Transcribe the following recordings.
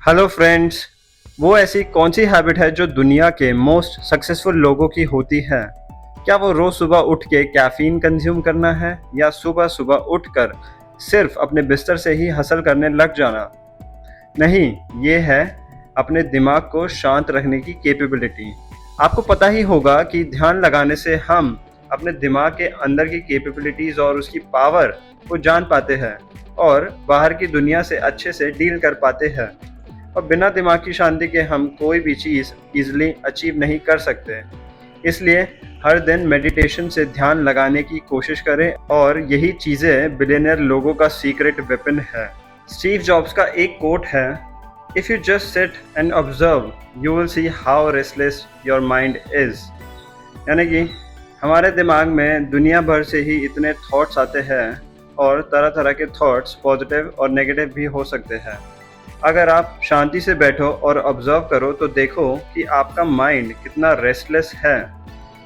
Hello friends. वो ऐसी कौन सी हैबिट है जो दुनिया के मोस्ट सक्सेसफुल लोगों की होती है? क्या वो रोज सुबह उठ के कैफीन कंज्यूम करना है या सुबह सुबह उठकर सिर्फ अपने बिस्तर से ही हसल करने लग जाना? नहीं, ये है अपने दिमाग को शांत रखने की कैपेबिलिटी। आपको पता ही होगा कि ध्यान लगाने से हम अपने दिमाग के अंदर की कैपेबिलिटीज और उसकी पावर को जान पाते हैं और बाहर की दुनिया से अच्छे से डील कर पाते हैं। और बिना दिमाग की शांति के हम कोई भी चीज़ ईजिली अचीव नहीं कर सकते। इसलिए हर दिन मेडिटेशन से ध्यान लगाने की कोशिश करें और यही चीज़ें बिलियनियर लोगों का सीक्रेट वेपन है। स्टीव जॉब्स का एक कोट है, if you just sit and observe you will see how restless your mind is. यानी कि हमारे दिमाग में दुनिया भर से ही इतने थॉट्स आते हैं और तरह तरह के थॉट्स पॉजिटिव और नेगेटिव भी हो सकते हैं। अगर आप शांति से बैठो और ऑब्जर्व करो तो देखो कि आपका माइंड कितना रेस्टलेस है।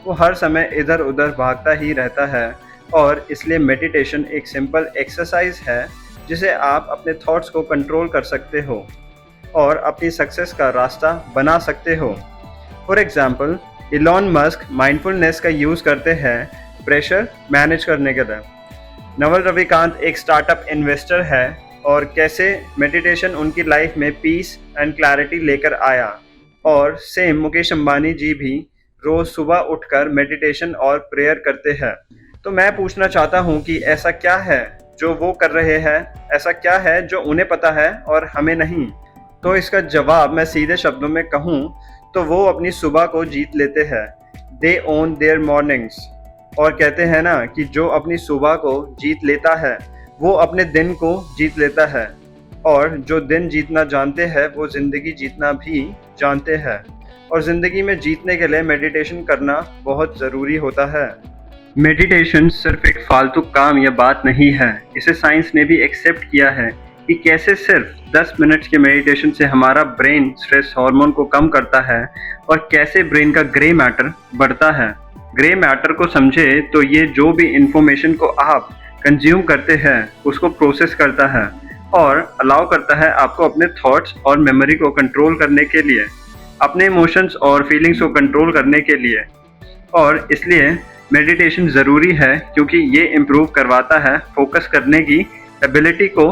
वो हर समय इधर उधर भागता ही रहता है और इसलिए मेडिटेशन एक सिंपल एक्सरसाइज है जिसे आप अपने थॉट्स को कंट्रोल कर सकते हो और अपनी सक्सेस का रास्ता बना सकते हो। For example, Elon Musk mindfulness का यूज़ करते हैं प्रेशर मैनेज करने के लिए। नवल रविकांत एक स्टार्टअप इन्वेस्टर है और कैसे मेडिटेशन उनकी लाइफ में पीस एंड क्लैरिटी लेकर आया। और सेम मुकेश अंबानी जी भी रोज़ सुबह उठकर मेडिटेशन और प्रेयर करते हैं। तो मैं पूछना चाहता हूँ कि ऐसा क्या है जो वो कर रहे हैं, ऐसा क्या है जो उन्हें पता है और हमें नहीं? तो इसका जवाब मैं सीधे शब्दों में कहूँ तो वो अपनी सुबह को जीत लेते हैं। दे ओन देयर मॉर्निंग्स। और कहते हैं ना कि जो अपनी सुबह को जीत लेता है वो अपने दिन को जीत लेता है, और जो दिन जीतना जानते हैं वो ज़िंदगी जीतना भी जानते हैं। और ज़िंदगी में जीतने के लिए मेडिटेशन करना बहुत ज़रूरी होता है। मेडिटेशन सिर्फ एक फालतू काम या बात नहीं है। इसे साइंस ने भी एक्सेप्ट किया है कि कैसे सिर्फ 10 मिनट के मेडिटेशन से हमारा ब्रेन स्ट्रेस हार्मोन को कम करता है और कैसे ब्रेन का ग्रे मैटर बढ़ता है। ग्रे मैटर को समझे तो ये जो भी इंफॉर्मेशन को आप कंज्यूम करते हैं उसको प्रोसेस करता है और अलाउ करता है आपको अपने थॉट्स और मेमोरी को कंट्रोल करने के लिए, अपने इमोशंस और फीलिंग्स को कंट्रोल करने के लिए। और इसलिए मेडिटेशन ज़रूरी है क्योंकि ये इम्प्रूव करवाता है फोकस करने की एबिलिटी को,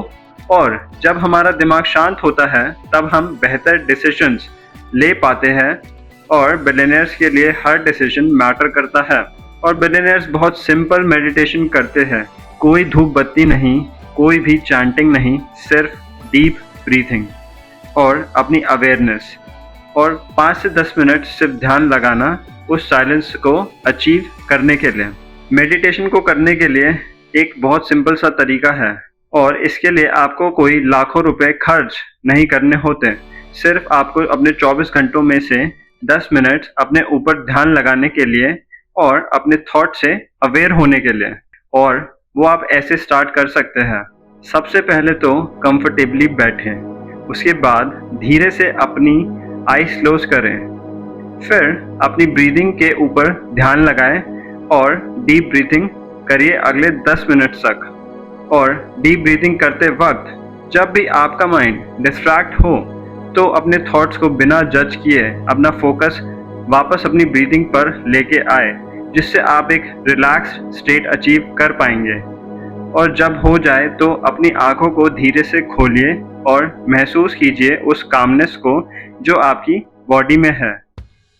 और जब हमारा दिमाग शांत होता है तब हम बेहतर डिसीजंस ले पाते हैं। और बिलियनियर्स के लिए हर डिसीजन मैटर करता है और बिलियनियर्स बहुत सिंपल मेडिटेशन करते हैं। कोई धूप बत्ती नहीं, कोई भी चैंटिंग नहीं, सिर्फ डीप ब्रीथिंग और अपनी अवेयरनेस और 5 से 10 मिनट सिर्फ ध्यान लगाना उस साइलेंस को अचीव करने के लिए। मेडिटेशन को करने के लिए एक बहुत सिंपल सा तरीका है और इसके लिए आपको कोई लाखों रुपए खर्च नहीं करने होते। सिर्फ आपको अपने 24 घंटों में से 10 मिनट अपने ऊपर ध्यान लगाने के लिए और अपने थॉट से अवेयर होने के लिए। और वो आप ऐसे स्टार्ट कर सकते हैं। सबसे पहले तो कंफर्टेबली बैठें, उसके बाद धीरे से अपनी आईज क्लोज करें, फिर अपनी ब्रीदिंग के ऊपर ध्यान लगाएं और डीप ब्रीथिंग करिए अगले 10 मिनट तक। और डीप ब्रीथिंग करते वक्त जब भी आपका माइंड डिस्ट्रैक्ट हो तो अपने थॉट्स को बिना जज किए अपना फोकस वापस अपनी ब्रीदिंग पर लेके आए, जिससे आप एक रिलैक्स स्टेट अचीव कर पाएंगे। और जब हो जाए तो अपनी आंखों को धीरे से खोलिए और महसूस कीजिए उस कामनेस को जो आपकी बॉडी में है।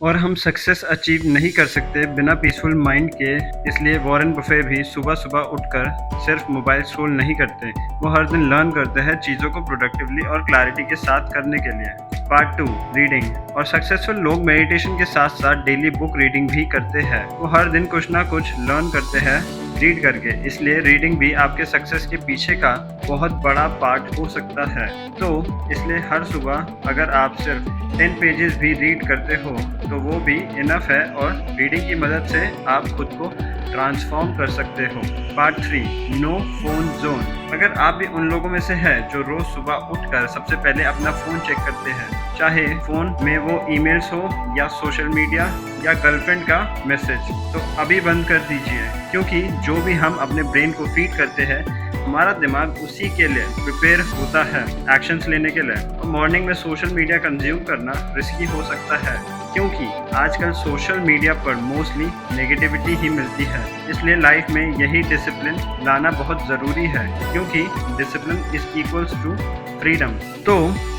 और हम सक्सेस अचीव नहीं कर सकते बिना पीसफुल माइंड के, इसलिए वॉरेन बफे भी सुबह सुबह उठकर सिर्फ मोबाइल स्क्रॉल नहीं करते। वो हर दिन लर्न करते हैं चीज़ों को प्रोडक्टिवली और क्लैरिटी के साथ करने के लिए। Part 2, reading. और सक्सेसफुल लोग मेडिटेशन के साथ साथ डेली बुक रीडिंग भी करते हैं। वो हर दिन कुछ ना कुछ लर्न करते हैं रीड करके, इसलिए रीडिंग भी आपके सक्सेस के पीछे का बहुत बड़ा पार्ट हो सकता है। तो इसलिए हर सुबह अगर आप सिर्फ 10 पेजेस भी रीड करते हो तो वो भी इनफ है और रीडिंग की मदद से आप खुद को ट्रांसफॉर्म कर सकते हो। Part 3, no phone zone. अगर आप भी उन लोगों में से हैं जो रोज सुबह उठकर सबसे पहले अपना फ़ोन चेक करते हैं, चाहे फ़ोन में वो ईमेल्स हो या सोशल मीडिया या गर्लफ्रेंड का मैसेज, तो अभी बंद कर दीजिए, क्योंकि जो भी हम अपने ब्रेन को फीड करते हैं हमारा दिमाग उसी के लिए प्रिपेयर होता है एक्शंस लेने के लिए। तो मॉर्निंग में सोशल मीडिया कंज्यूम करना रिस्की हो सकता है, क्योंकि आजकल सोशल मीडिया पर मोस्टली नेगेटिविटी ही मिलती है। इसलिए लाइफ में यही डिसिप्लिन लाना बहुत ज़रूरी है, क्योंकि discipline is equals to freedom. तो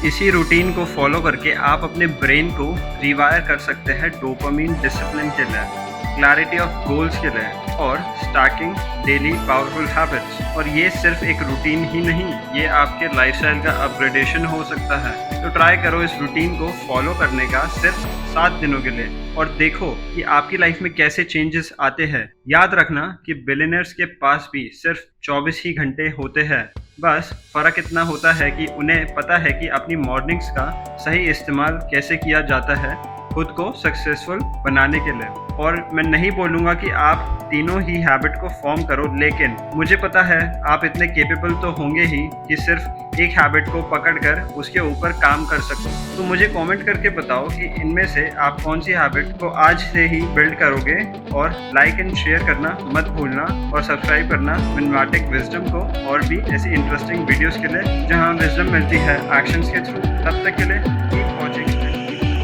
इसी रूटीन को फॉलो करके आप अपने ब्रेन को रिवायर कर सकते हैं डोपामिन डिसिप्लिन के लिए, क्लैरिटी ऑफ गोल्स के लिए और स्टार्टिंग डेली पावरफुल हैबिट्स। और ये सिर्फ एक रूटीन ही नहीं, ये आपके लाइफस्टाइल का अपग्रेडेशन हो सकता है। तो ट्राई करो इस रूटीन को फॉलो करने का सिर्फ 7 दिनों के लिए और देखो कि आपकी लाइफ में कैसे चेंजेस आते हैं। याद रखना कि बिलियनर्स के पास भी सिर्फ 24 ही घंटे होते हैं। बस फ़र्क इतना होता है कि उन्हें पता है कि अपनी मॉर्निंग्स का सही इस्तेमाल कैसे किया जाता है खुद को सक्सेसफुल बनाने के लिए। और मैं नहीं बोलूँगा कि आप तीनों ही हैबिट को फॉर्म करो, लेकिन मुझे पता है आप इतने केपेबल तो होंगे ही कि सिर्फ एक हैबिट को पकड़कर उसके ऊपर काम कर सको। तो मुझे कमेंट करके बताओ कि इनमें से आप कौन सी हैबिट को आज से ही बिल्ड करोगे। और लाइक एंड शेयर करना मत भूलना और सब्सक्राइब करना मिनवाटिक विजडम को और भी ऐसी इंटरेस्टिंग वीडियोस के लिए जहां विजडम मिलती है एक्शंस के थ्रू। तब तक के लिए कीप वॉचिंग।